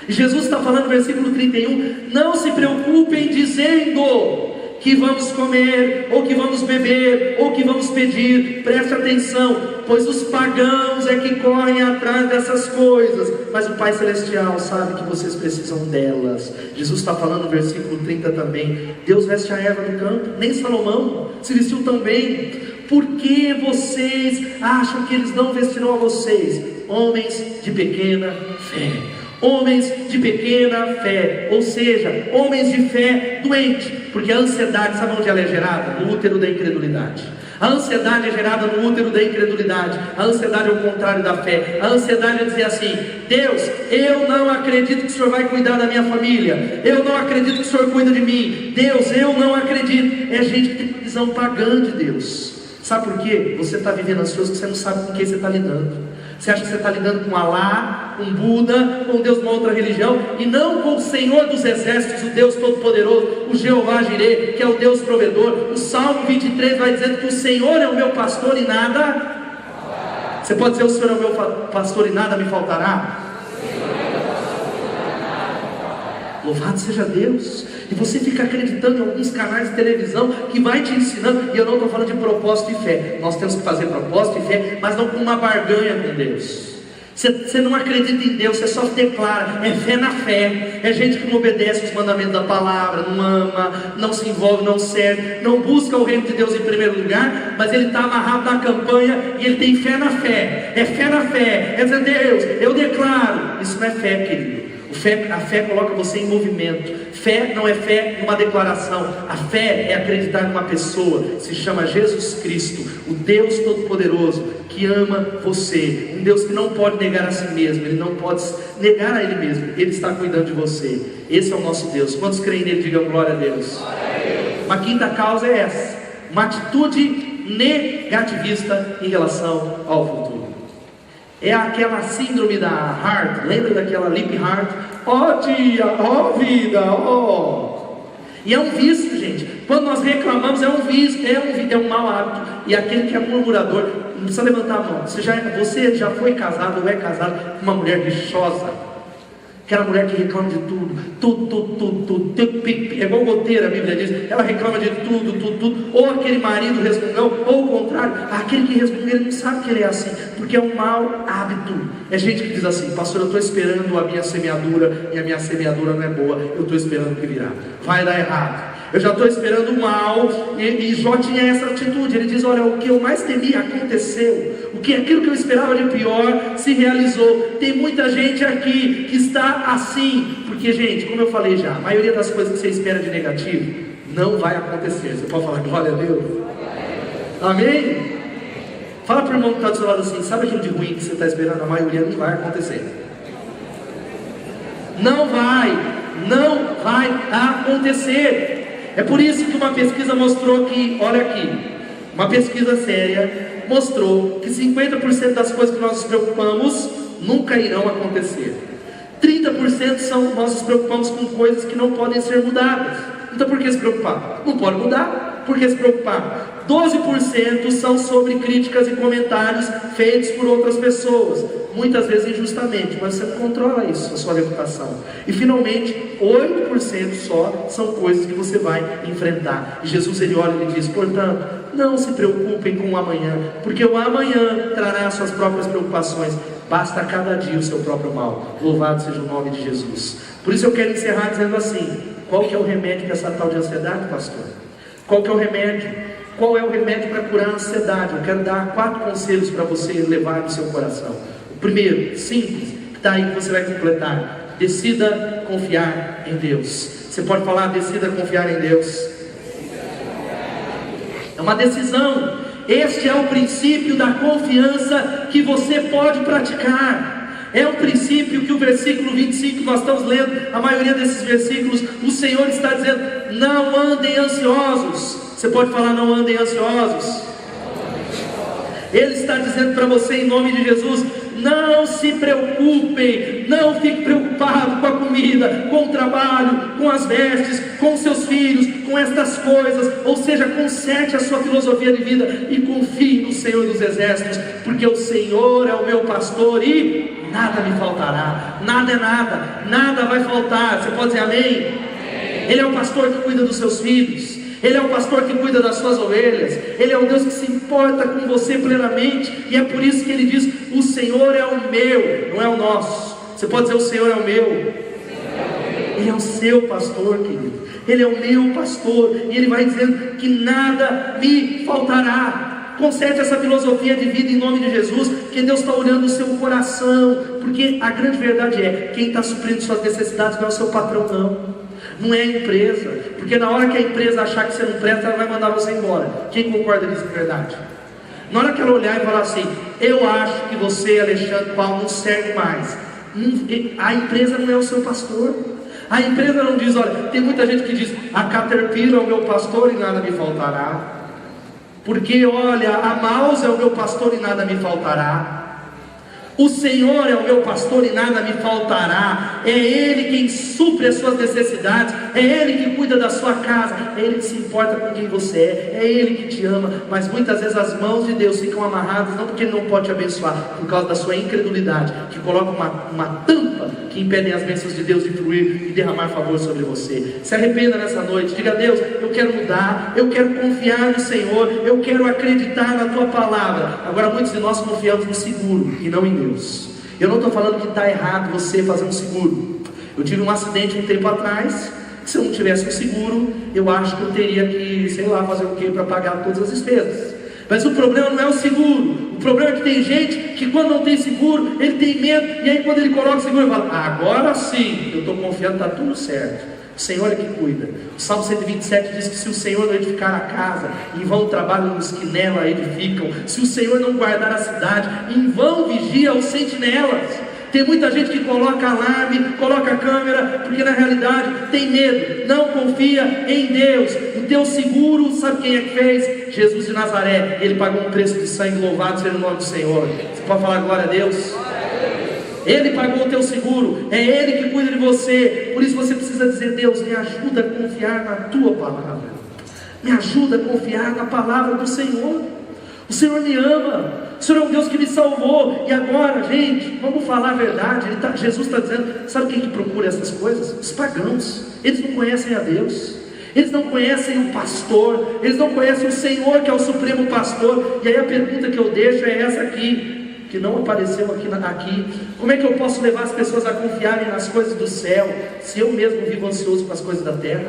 E Jesus está falando no versículo 31, não se preocupem dizendo que vamos comer, ou que vamos beber, ou que vamos pedir. Preste atenção, pois os pagãos é que correm atrás dessas coisas, mas o Pai Celestial sabe que vocês precisam delas. Jesus está falando no versículo 30 também, Deus veste a erva do campo, nem Salomão se vestiu tão bem. Por que vocês acham que eles não vestirão a vocês? Homens de pequena fé. Homens de pequena fé, ou seja, homens de fé doente, porque a ansiedade, sabe onde ela é gerada? No útero da incredulidade. A ansiedade é gerada no útero da incredulidade. A ansiedade é o contrário da fé. A ansiedade é dizer assim, Deus, eu não acredito que o Senhor vai cuidar da minha família, eu não acredito que o Senhor cuida de mim, Deus, eu não acredito. É gente que tem uma visão pagã de Deus. Sabe por quê? Você está vivendo ansioso porque você não sabe com quem você está lidando. Você acha que você está lidando com Alá, com Buda, com Deus de uma outra religião, e não com o Senhor dos exércitos, o Deus Todo-Poderoso, o Jeová Jireh, que é o Deus provedor. O Salmo 23 vai dizendo que o Senhor é o meu pastor e nada... Você pode dizer, o Senhor é o meu pastor e nada me faltará? Louvado seja Deus. E você fica acreditando em alguns canais de televisão que vai te ensinando, e eu não estou falando de propósito e fé. Nós temos que fazer propósito e fé, mas não com uma barganha com Deus. Você não acredita em Deus, você só declara, é fé na fé. É gente que não obedece os mandamentos da palavra, não ama, não se envolve, não serve, não busca o reino de Deus em primeiro lugar, mas ele está amarrado na campanha e ele tem fé na fé. É fé na fé, é dizer, Deus, eu declaro. Isso não é fé, querido. A fé coloca você em movimento. Fé não é fé numa declaração. A fé é acreditar numa pessoa. Se chama Jesus Cristo, o Deus Todo-Poderoso, que ama você. Um Deus que não pode negar a si mesmo. Ele não pode negar a Ele mesmo. Ele está cuidando de você. Esse é o nosso Deus. Quantos creem nele? Digam glória a Deus. Uma quinta causa é essa: uma atitude negativista em relação ao futuro. É aquela síndrome da Hart. Lembra daquela Lip Hart? Ó dia, ó vida, ó. E é um vício, gente. Quando nós reclamamos, é um vício, é um mau hábito. E aquele que é murmurador, não precisa levantar a mão. Você já foi casado ou é casado com uma mulher rixosa? Aquela mulher que reclama de tudo, é igual goteira, a Bíblia diz. Ela reclama de tudo. Ou aquele marido resmungão, ou o contrário, aquele que resmunga, ele não sabe que ele é assim, porque é um mau hábito. É gente que diz assim, pastor, eu estou esperando a minha semeadura, e a minha semeadura não é boa, eu estou esperando o que virá, vai dar errado. Eu já estou esperando o mal. E Jó tinha essa atitude. Ele diz, olha, o que eu mais temia aconteceu. Aquilo que eu esperava de pior se realizou. Tem muita gente aqui que está assim, porque, gente, como eu falei já, a maioria das coisas que você espera de negativo não vai acontecer. Você pode falar glória a Deus? Amém? Fala para o irmão que está do seu lado assim, sabe aquilo de ruim que você está esperando? A maioria não vai acontecer. Não vai acontecer. É por isso que uma pesquisa mostrou que, olha aqui, uma pesquisa séria mostrou que 50% das coisas que nós nos preocupamos nunca irão acontecer. 30% nós nos preocupamos com coisas que não podem ser mudadas. Então por que se preocupar? Não pode mudar, por que se preocupar? 12% são sobre críticas e comentários feitos por outras pessoas, muitas vezes injustamente, mas você não controla isso, a sua reputação. E finalmente, 8% só são coisas que você vai enfrentar. E Jesus, ele olha e ele diz: portanto, não se preocupem com o amanhã, porque o amanhã trará as suas próprias preocupações. Basta a cada dia o seu próprio mal. Louvado seja o nome de Jesus. Por isso eu quero encerrar dizendo assim: qual que é o remédio dessa tal de ansiedade, pastor? Qual que é o remédio? Qual é o remédio para curar a ansiedade? Eu quero dar 4 conselhos para você levar no seu coração. O primeiro, simples, que está aí que você vai completar: decida confiar em Deus. Você pode falar: decida confiar em Deus. É uma decisão. Este é o princípio da confiança que você pode praticar. É um princípio que o versículo 25, nós estamos lendo, a maioria desses versículos, o Senhor está dizendo: não andem ansiosos. Você pode falar: não andem ansiosos. Ele está dizendo para você, em nome de Jesus: não se preocupem, não fique preocupado com a comida, com o trabalho, com as vestes, com seus filhos, com estas coisas. Ou seja, conserte a sua filosofia de vida e confie no Senhor dos Exércitos, porque o Senhor é o meu pastor e nada me faltará. Nada é nada, nada vai faltar. Você pode dizer amém? Ele é o pastor que cuida dos seus filhos. Ele é o pastor que cuida das suas ovelhas. Ele é o Deus que se importa com você plenamente. E é por isso que ele diz: o Senhor é o meu, não é o nosso. Você pode dizer: o Senhor é o meu. Ele é o seu pastor, querido. Ele é o meu pastor. E ele vai dizendo que nada me faltará. Conserte essa filosofia de vida em nome de Jesus, que Deus está olhando o seu coração. Porque a grande verdade é: quem está suprindo suas necessidades não é o seu patrão, não é a empresa, porque na hora que a empresa achar que você não presta, ela vai mandar você embora. Quem concorda nisso de verdade? Na hora que ela olhar e falar assim: eu acho que você, Alexandre Paulo, não serve mais, a empresa não é o seu pastor. A empresa não diz: olha, tem muita gente que diz: a Caterpillar é o meu pastor e nada me faltará, porque olha, a Mouse é o meu pastor e nada me faltará. O Senhor é o meu pastor e nada me faltará. É Ele quem supre as suas necessidades. É Ele que cuida da sua casa. É Ele que se importa com quem você é. É Ele que te ama. Mas muitas vezes as mãos de Deus ficam amarradas, não porque Ele não pode te abençoar, por causa da sua incredulidade, que coloca uma tampa que impede as bênçãos de Deus de fluir e derramar favor sobre você. Se arrependa nessa noite. Diga: Deus, eu quero mudar. Eu quero confiar no Senhor. Eu quero acreditar na Tua palavra. Agora muitos de nós confiamos no seguro e não em Deus. Eu não estou falando que está errado você fazer um seguro. Eu tive um acidente um tempo atrás, que se eu não tivesse um seguro, eu acho que eu teria que, sei lá, fazer o quê para pagar todas as despesas. Mas o problema não é o seguro. O problema é que tem gente que quando não tem seguro, ele tem medo, e aí quando ele coloca o seguro, ele fala: agora sim, eu estou confiando, está tudo certo. O Senhor é que cuida. O Salmo 127 diz que se o Senhor não edificar a casa, em vão trabalham os que nela edificam. Se o Senhor não guardar a cidade, em vão vigia os sentinelas. Tem muita gente que coloca alarme, coloca câmera, porque na realidade tem medo, não confia em Deus. O teu seguro, sabe quem é que fez? Jesus de Nazaré. Ele pagou um preço de sangue, louvado seja o nome do Senhor. Você pode falar glória a Deus? Ele pagou o teu seguro, é Ele que cuida de você. Por isso você precisa dizer: Deus, me ajuda a confiar na Tua palavra. Me ajuda a confiar na palavra do Senhor. O Senhor me ama. O Senhor é um Deus que me salvou. E agora, gente, vamos falar a verdade. Jesus está dizendo: sabe quem que procura essas coisas? Os pagãos. Eles não conhecem a Deus. Eles não conhecem o pastor. Eles não conhecem o Senhor, que é o supremo pastor. E aí a pergunta que eu deixo é essa aqui, que não apareceu aqui. Como é que eu posso levar as pessoas a confiarem nas coisas do céu, se eu mesmo vivo ansioso com as coisas da terra?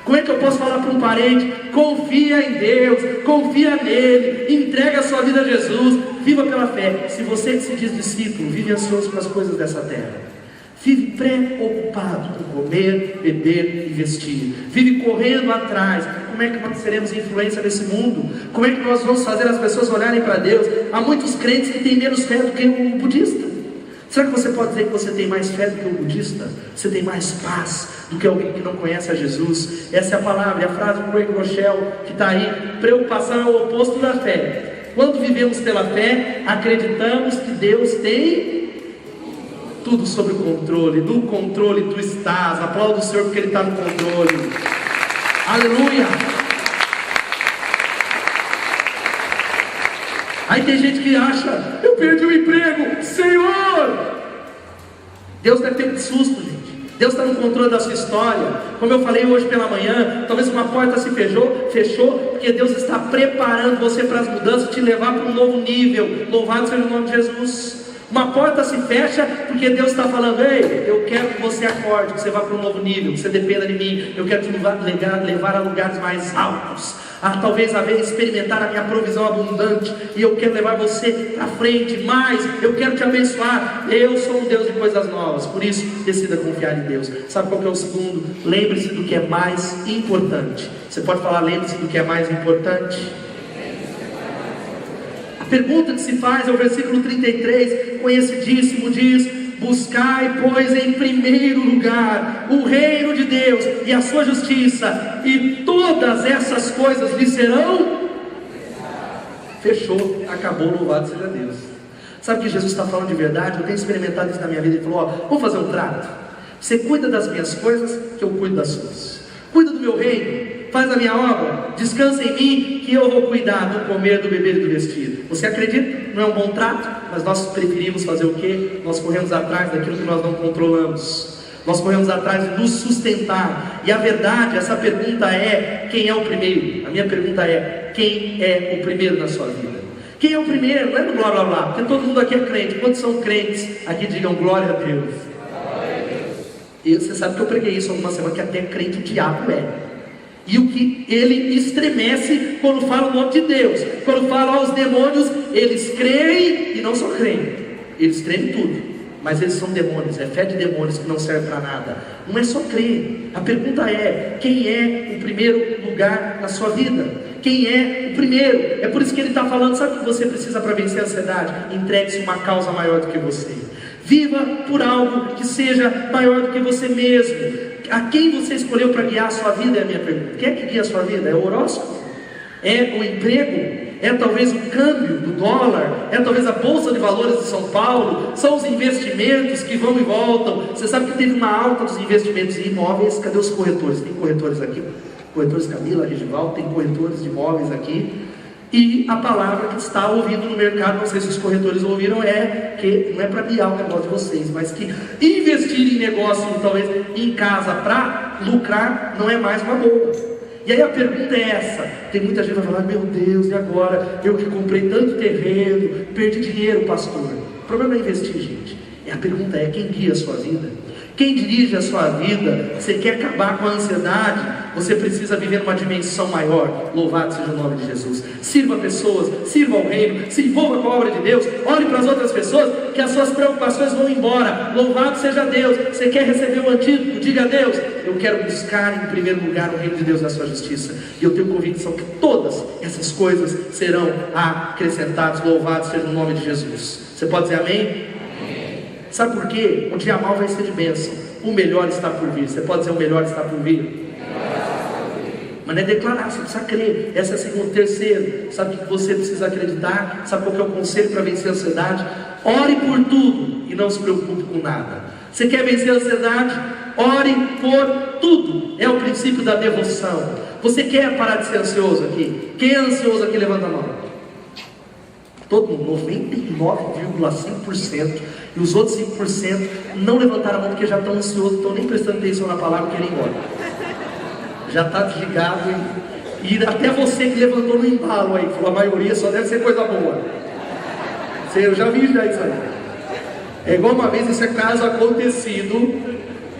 Como é que eu posso falar para um parente: confia em Deus, confia nele, entrega a sua vida a Jesus, viva pela fé? Se você que se diz discípulo vive ansioso com as coisas dessa terra, vive preocupado com comer, beber e vestir, vive correndo atrás, como é que nós seremos influência nesse mundo? Como é que nós vamos fazer as pessoas olharem para Deus? Há muitos crentes que têm menos fé do que um budista. Será que você pode dizer que você tem mais fé do que o budista? Você tem mais paz do que alguém que não conhece a Jesus? Essa é a palavra, e a frase do Craig Rochelle que está aí. Preocupação é o oposto da fé. Quando vivemos pela fé, acreditamos que Deus tem tudo sob o controle. No controle tu estás. Aplauda o Senhor porque Ele está no controle. Aleluia. Aí tem gente que acha: eu perdi o emprego, Senhor. Deus deve ter um susto, gente. Deus está no controle da sua história. Como eu falei hoje pela manhã, talvez uma porta se fechou, porque Deus está preparando você para as mudanças, te levar para um novo nível. Louvado seja o nome de Jesus. Uma porta se fecha porque Deus está falando: ei, eu quero que você acorde, que você vá para um novo nível, que você dependa de mim. Eu quero te levar a lugares mais altos, a talvez experimentar a minha provisão abundante, e eu quero levar você para frente mais. Eu quero te abençoar. Eu sou um Deus de coisas novas. Por isso, decida confiar em Deus. Sabe qual que é o segundo? Lembre-se do que é mais importante. Você pode falar: lembre-se do que é mais importante. A pergunta que se faz é o versículo 33, conhecidíssimo, diz: buscai, pois, em primeiro lugar o reino de Deus e a sua justiça, e todas essas coisas lhe serão. Fechou, acabou, louvado seja Deus. Sabe que Jesus está falando de verdade? Eu tenho experimentado isso na minha vida. Ele falou: ó, vamos fazer um trato. Você cuida das minhas coisas, que eu cuido das suas. Cuida do meu reino, faz a minha obra, descansa em mim, que eu vou cuidar do comer, do beber e do vestir. Você acredita? Não é um bom trato? Mas nós preferimos fazer o quê? Nós corremos atrás daquilo que nós não controlamos. Nós corremos atrás de nos sustentar. E a verdade, essa pergunta é: quem é o primeiro? A minha pergunta é: quem é o primeiro na sua vida? Quem é o primeiro? Não é do blá blá blá, porque todo mundo aqui é crente. Quantos são crentes? Aqui digam glória a Deus. E você sabe que eu preguei isso alguma semana, que até crente o diabo é. E o que ele estremece quando fala o nome de Deus, quando fala aos demônios, eles creem e não só creem, eles creem tudo, mas eles são demônios, é fé de demônios que não serve para nada. Não é só crer. A pergunta é: quem é o primeiro lugar na sua vida? Quem é o primeiro? É por isso que ele está falando: sabe o que você precisa para vencer a ansiedade? Entregue-se uma causa maior do que você. Viva por algo que seja maior do que você mesmo. A quem você escolheu para guiar a sua vida é a minha pergunta. Quem é que guia a sua vida? É o horóscopo? É o emprego? É talvez o câmbio do dólar? É talvez a Bolsa de Valores de São Paulo? São os investimentos que vão e voltam? Você sabe que teve uma alta dos investimentos em imóveis. Cadê os corretores? Tem corretores aqui? Corretores Camila, Regival, tem corretores de imóveis aqui. E a palavra que está ouvindo no mercado, não sei se os corretores ouviram, é que não é para guiar o negócio de vocês, mas que investir em negócio, talvez em casa, para lucrar, não é mais uma boa. E aí a pergunta é essa: tem muita gente que vai falar: meu Deus, e agora? Eu que comprei tanto terreno, perdi dinheiro, pastor. O problema não é investir, gente. A pergunta é: quem guia a sua vida? Quem dirige a sua vida? Você quer acabar com a ansiedade? Você precisa viver uma dimensão maior. Louvado seja o nome de Jesus. Sirva pessoas, sirva ao reino, se envolva com a obra de Deus. Olhe para as outras pessoas, que as suas preocupações vão embora. Louvado seja Deus. Você quer receber o antídoto? Diga a Deus: eu quero buscar em primeiro lugar o reino de Deus e a sua justiça. E eu tenho convicção que todas essas coisas serão acrescentadas. Louvado seja o nome de Jesus. Você pode dizer amém? Sabe por quê? O dia mal vai ser de bênção. O melhor está por vir. Você pode dizer: o melhor está por vir? Mas não é declarar, você precisa crer. Essa é a segunda. Terceiro, sabe o que você precisa acreditar? Sabe qual que é o conselho para vencer a ansiedade? Ore por tudo e não se preocupe com nada. Você quer vencer a ansiedade? Ore por tudo. É o princípio da devoção. Você quer parar de ser ansioso aqui? Quem é ansioso aqui? Levanta a mão. Todo mundo, 99,5%. E os outros 5% não levantaram a mão porque já estão ansiosos, estão nem prestando atenção na palavra e querem ir embora. Já está desligado. E até você que levantou no embalo aí, falou: a maioria só deve ser coisa boa. Eu já vi já isso aí. É igual uma vez, esse caso acontecido,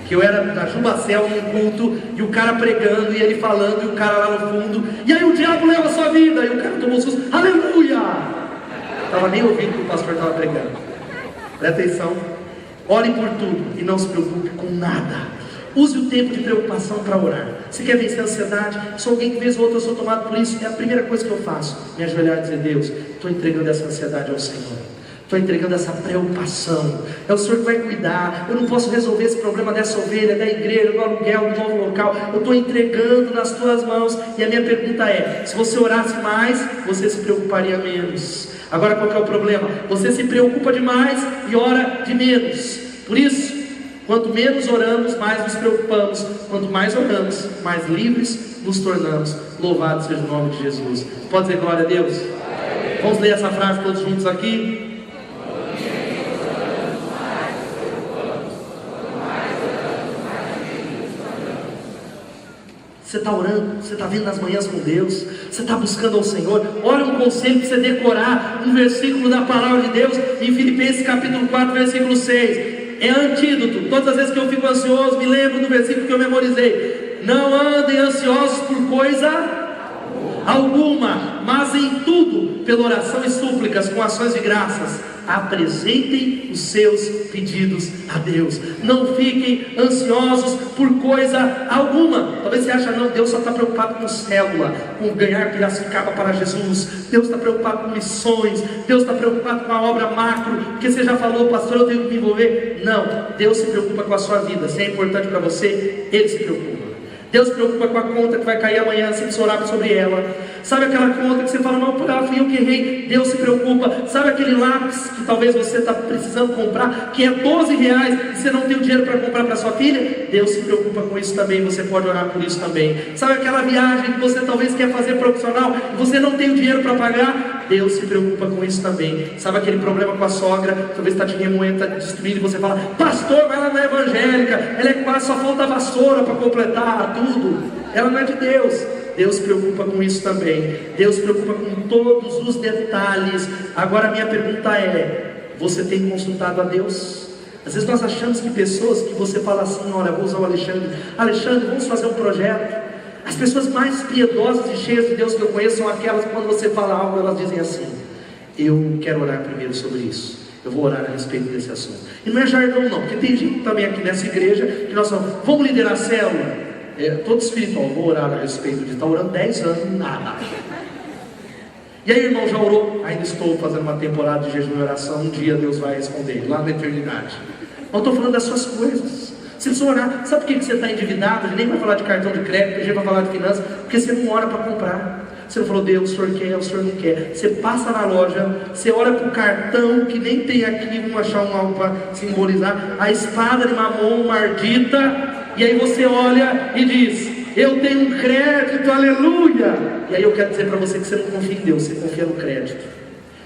que eu era na Jubacel num culto, e o cara pregando, e ele falando, e o cara lá no fundo, e aí o diabo leva a sua vida, e o cara tomou susto, aleluia! Estava nem ouvindo o que o pastor estava pregando. Presta atenção. Ore por tudo e não se preocupe com nada. Use o tempo de preocupação para orar. Se quer vencer a ansiedade, sou alguém que vez ou outra eu sou tomado por isso, é a primeira coisa que eu faço: me ajoelhar e dizer: Deus, estou entregando essa ansiedade ao Senhor. Estou entregando essa preocupação. É o Senhor que vai cuidar. Eu não posso resolver esse problema dessa ovelha, da igreja, do aluguel, do novo local. Eu estou entregando nas tuas mãos. E a minha pergunta é: se você orasse mais, você se preocuparia menos. Agora, qual que é o problema? Você se preocupa demais e ora de menos. Por isso, quanto menos oramos, mais nos preocupamos. Quanto mais oramos, mais livres nos tornamos. Louvado seja o nome de Jesus. Pode dizer glória a Deus? Vamos ler essa frase todos juntos aqui. Você está orando, você está vindo nas manhãs com Deus, você está buscando ao Senhor. Olha um conselho para você decorar um versículo da palavra de Deus em Filipenses capítulo 4, versículo 6. É antídoto. Todas as vezes que eu fico ansioso, me lembro do versículo que eu memorizei: não andem ansiosos por coisa alguma, mas em tudo, pela oração e súplicas, com ações de graças, apresentem os seus pedidos a Deus. Não fiquem ansiosos por coisa alguma. Talvez você ache: não, Deus só está preocupado com célula, com ganhar Piracicaba para Jesus. Deus está preocupado com missões. Deus está preocupado com a obra macro, porque você já falou: pastor, eu tenho que me envolver. Não, Deus se preocupa com a sua vida. Se é importante para você, Ele se preocupa. Deus se preocupa com a conta que vai cair amanhã, se você orar sobre ela. Sabe aquela conta que você fala: não, fui eu que errei. Deus se preocupa. Sabe aquele lápis que talvez você está precisando comprar, que é R$12 e você não tem o dinheiro para comprar para sua filha? Deus se preocupa com isso também. Você pode orar por isso também. Sabe aquela viagem que você talvez quer fazer profissional e você não tem o dinheiro para pagar? Deus se preocupa com isso também. Sabe aquele problema com a sogra, talvez está te remoendo, está te destruindo, e você fala: pastor, vai lá na evangélica, ela é quase, só falta a vassoura para completar tudo. Ela não é de Deus. Deus se preocupa com isso também. Deus se preocupa com todos os detalhes. Agora a minha pergunta é: você tem consultado a Deus? Às vezes nós achamos que pessoas que você fala assim: olha, vou usar o Alexandre, vamos fazer um projeto. As pessoas mais piedosas e cheias de Deus que eu conheço são aquelas que, quando você fala algo, elas dizem assim: eu quero orar primeiro sobre isso, eu vou orar a respeito desse assunto. E não é jargão não, porque tem gente também aqui nessa igreja que nós falamos: vamos liderar a célula. Todo espiritual, vou orar a respeito de, está orando 10 anos, nada. E aí, irmão, já orou? Ainda estou fazendo uma temporada de jejum e oração. Um dia Deus vai responder, lá na eternidade. Eu estou falando das suas coisas. Você precisa orar. Sabe por que você está endividado? A gente nem vai falar de cartão de crédito, a gente vai falar de finanças, porque você não ora para comprar. Você não falou: Deus, o Senhor quer, o Senhor não quer. Você passa na loja, você olha para o cartão, que nem tem aqui, vamos achar um algo para simbolizar, a espada de Mamon, mardita. E aí você olha e diz: eu tenho um crédito, aleluia. E aí eu quero dizer para você que você não confia em Deus, você confia no crédito.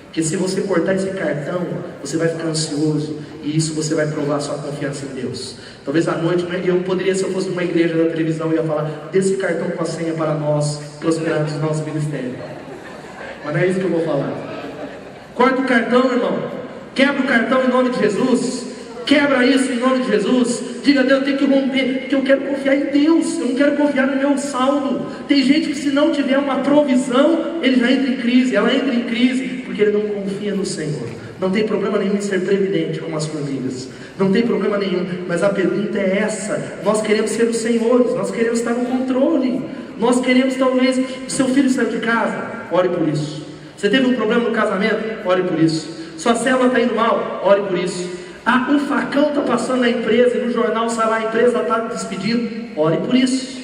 Porque se você cortar esse cartão, você vai ficar ansioso, e isso você vai provar a sua confiança em Deus. Talvez à noite, eu poderia, se eu fosse numa igreja da televisão, eu ia falar: dê esse cartão com a senha para nós prosperarmos o nosso ministério. Mas não é isso que eu vou falar. Corta o cartão, irmão. Quebra o cartão em nome de Jesus. Quebra isso em nome de Jesus. Diga: Deus, eu tenho que romper, porque eu quero confiar em Deus, eu não quero confiar no meu saldo. Tem gente que, se não tiver uma provisão, ele já entra em crise, ela entra em crise, porque ele não confia no Senhor. Não tem problema nenhum em ser previdente como as formigas, não tem problema nenhum, mas a pergunta é essa: nós queremos ser os senhores, nós queremos estar no controle, nós queremos, talvez, o seu filho saiu de casa, ore por isso. Você teve um problema no casamento, ore por isso. Sua célula está indo mal, ore por isso. O facão está passando na empresa, e no jornal sai lá: a empresa está despedindo, ore por isso.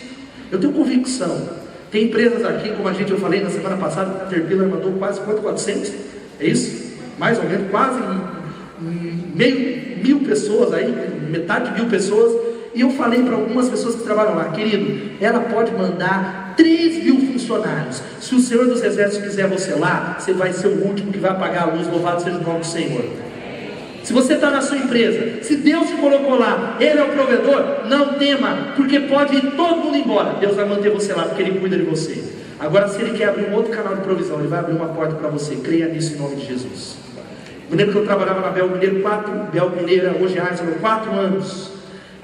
Eu tenho convicção. Tem empresas aqui, como eu falei na semana passada, a Caterpillar mandou quase 400, é isso? Mais ou menos, quase mil pessoas aí, metade de 1.000 pessoas. E eu falei para algumas pessoas que trabalham lá: querido, ela pode mandar 3.000 funcionários. Se o Senhor dos Exércitos quiser você lá, você vai ser o último que vai apagar a luz. Louvado seja o nome do Senhor. Se você está na sua empresa, se Deus te colocou lá, Ele é o provedor, não tema, porque pode ir todo mundo embora, Deus vai manter você lá, porque Ele cuida de você. Agora, se Ele quer abrir um outro canal de provisão, Ele vai abrir uma porta para você. Creia nisso em nome de Jesus. Me lembro que eu trabalhava na Bel Mineira, hoje Arsenal, 4 anos.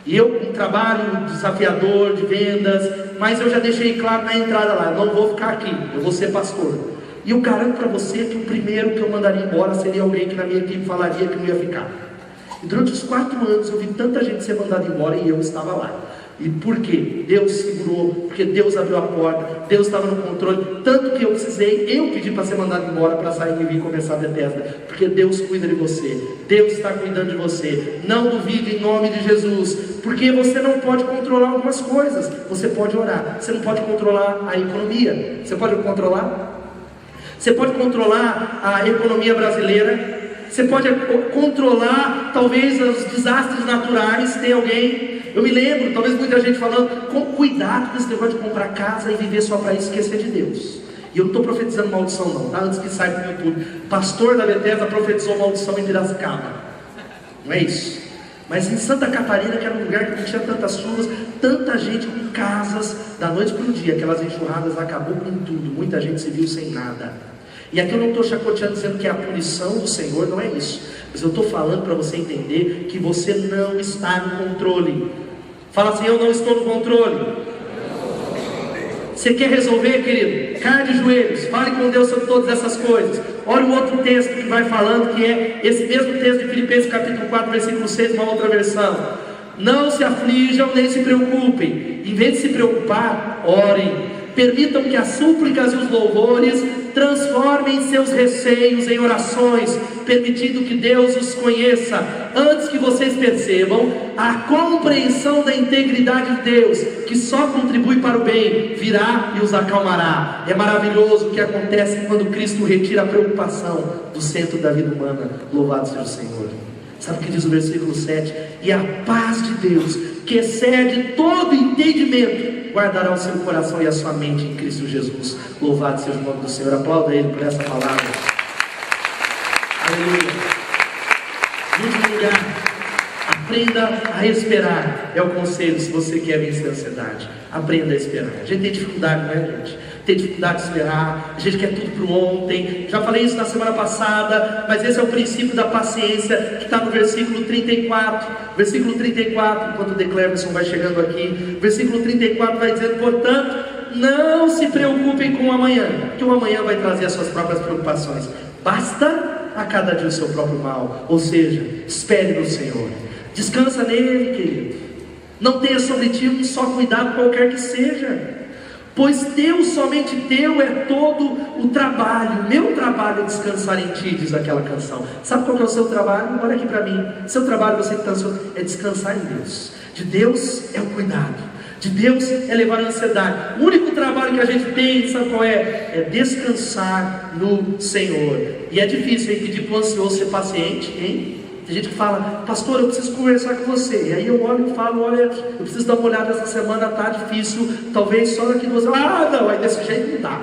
E eu, um trabalho desafiador de vendas, mas eu já deixei claro na entrada lá: eu não vou ficar aqui, eu vou ser pastor. E eu garanto para você que o primeiro que eu mandaria embora seria alguém que na minha equipe falaria que não ia ficar. E durante os 4 anos eu vi tanta gente ser mandada embora, e eu estava lá. E por quê? Deus segurou, porque Deus abriu a porta, Deus estava no controle, tanto que eu pedi para ser mandado embora, para sair e vir começar a Bethesda, porque Deus cuida de você, Deus está cuidando de você. Não duvide em nome de Jesus, porque você não pode controlar algumas coisas. Você pode orar, você não pode controlar a economia. Você pode controlar? Você pode controlar a economia brasileira, você pode controlar talvez os desastres naturais. Tem alguém, eu me lembro, talvez muita gente falando, com cuidado com esse negócio de comprar casa e viver só para esquecer de Deus. E eu não estou profetizando maldição não, tá? Antes que saia para o YouTube, pastor da Bethesda profetizou maldição em Piracicaba, não é isso? Mas em Santa Catarina, que era um lugar que não tinha tantas chuvas, tanta gente com casas, da noite para o dia, aquelas enxurradas acabou com tudo, muita gente se viu sem nada. E aqui eu não estou chacoteando dizendo que é a punição do Senhor, não é isso, mas eu estou falando para você entender que você não está no controle. Fala assim: eu não estou no controle. Você quer resolver, querido? Caia de joelhos, fale com Deus sobre todas essas coisas. Olha o outro texto que vai falando, que é esse mesmo texto de Filipenses capítulo 4, versículo 6, uma outra versão. Não se aflijam nem se preocupem, em vez de se preocupar, orem. Permitam que as súplicas e os louvores transformem seus receios em orações, permitindo que Deus os conheça, antes que vocês percebam a compreensão da integridade de Deus, que só contribui para o bem, virá e os acalmará. É maravilhoso o que acontece quando Cristo retira a preocupação do centro da vida humana. Louvado seja o Senhor. Sabe o que diz o versículo 7? E a paz de Deus, que excede todo entendimento, guardará o seu coração e a sua mente em Cristo Jesus. Louvado seja o nome do Senhor. Aplauda Ele por essa palavra. Aleluia. Em último lugar, aprenda a esperar. É o conselho se você quer vencer a ansiedade. Aprenda a esperar. A gente tem dificuldade, não é, gente? Tem dificuldade de esperar, a gente quer tudo para ontem. Já falei isso na semana passada, mas esse é o princípio da paciência que está no versículo 34. Versículo 34, enquanto o De Cleverson vai chegando aqui, versículo 34 vai dizendo: portanto, não se preocupem com o amanhã, que o amanhã vai trazer as suas próprias preocupações. Basta a cada dia o seu próprio mal. Ou seja, espere no Senhor, descansa nele, querido. Não tenha sobre ti um só cuidado qualquer que seja, pois teu, somente teu é todo o trabalho. Meu trabalho é descansar em ti, diz aquela canção. Sabe qual que é o seu trabalho? Olha aqui para mim. Seu trabalho, você que está ansioso, é descansar em Deus. De Deus é o cuidado, de Deus é levar a ansiedade. O único trabalho que a gente tem, sabe qual é? É descansar no Senhor. E é difícil, hein? Pedir para o ansioso ser paciente, hein? Tem gente que fala: pastor, eu preciso conversar com você. E aí eu olho e falo: olha, eu preciso dar uma olhada essa semana, está difícil, talvez só daqui 2 horas. Ah, não, aí desse jeito não dá.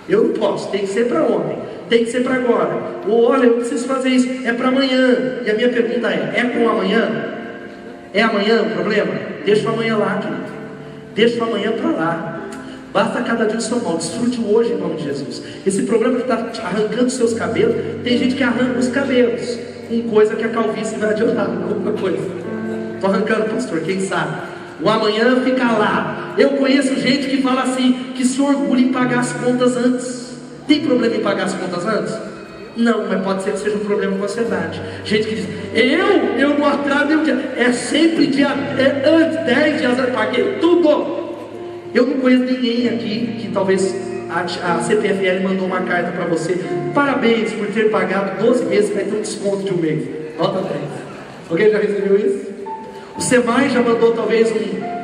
Eu não posso, tem que ser para ontem, tem que ser para agora. Ou olha, eu preciso fazer isso, é para amanhã. E a minha pergunta é com amanhã? É amanhã o problema? Deixa o amanhã lá, querido. Deixa o amanhã para lá. Basta cada dia o seu mal, desfrute o hoje em nome de Jesus. Esse problema que está arrancando os seus cabelos, tem gente que arranca os cabelos com coisa que a calvície vai adiantar, alguma coisa. Estou arrancando, pastor, quem sabe? O amanhã fica lá. Eu conheço gente que fala assim, que se orgulha em pagar as contas antes. Tem problema em pagar as contas antes? Não, mas pode ser que seja um problema com a ansiedade. Gente que diz: eu não atraso nenhum dia. É sempre dia antes, 10 dias antes, paguei tudo. Eu não conheço ninguém aqui que talvez a CPFL mandou uma carta para você: parabéns por ter pagado 12 meses, vai ter um desconto de um mês, nota 10. Alguém já recebeu isso? O SEMAI já mandou talvez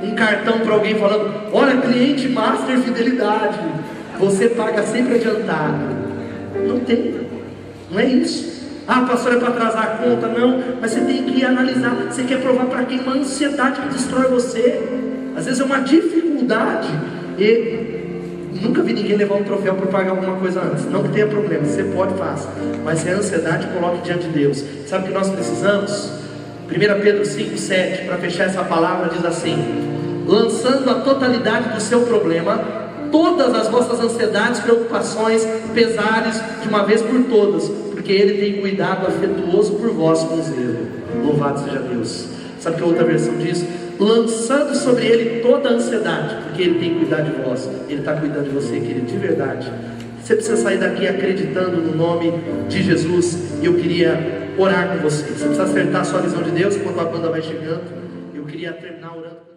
um cartão para alguém falando: olha, cliente master fidelidade, você paga sempre adiantado. Não tem, não é isso. Ah, pastor, é para atrasar a conta? Não, mas você tem que analisar. Você quer provar para quem? Uma ansiedade que destrói você. Às vezes é uma dificuldade. E nunca vi ninguém levar um troféu por pagar alguma coisa antes. Não que tenha problema, você pode, faça. Mas se é ansiedade, coloque diante de Deus. Sabe o que nós precisamos? 1 Pedro 5,7, para fechar essa palavra, diz assim: lançando a totalidade do seu problema, todas as vossas ansiedades, preocupações, pesares, de uma vez por todas, porque Ele tem cuidado afetuoso por vós com zelo. Louvado seja Deus. Sabe que a outra versão diz: lançando sobre Ele toda a ansiedade, porque Ele tem cuidado de vós. Ele está cuidando de você, querido, de verdade. Você precisa sair daqui acreditando no nome de Jesus. E eu queria orar com você. Você precisa acertar a sua visão de Deus enquanto a banda vai chegando. Eu queria terminar orando.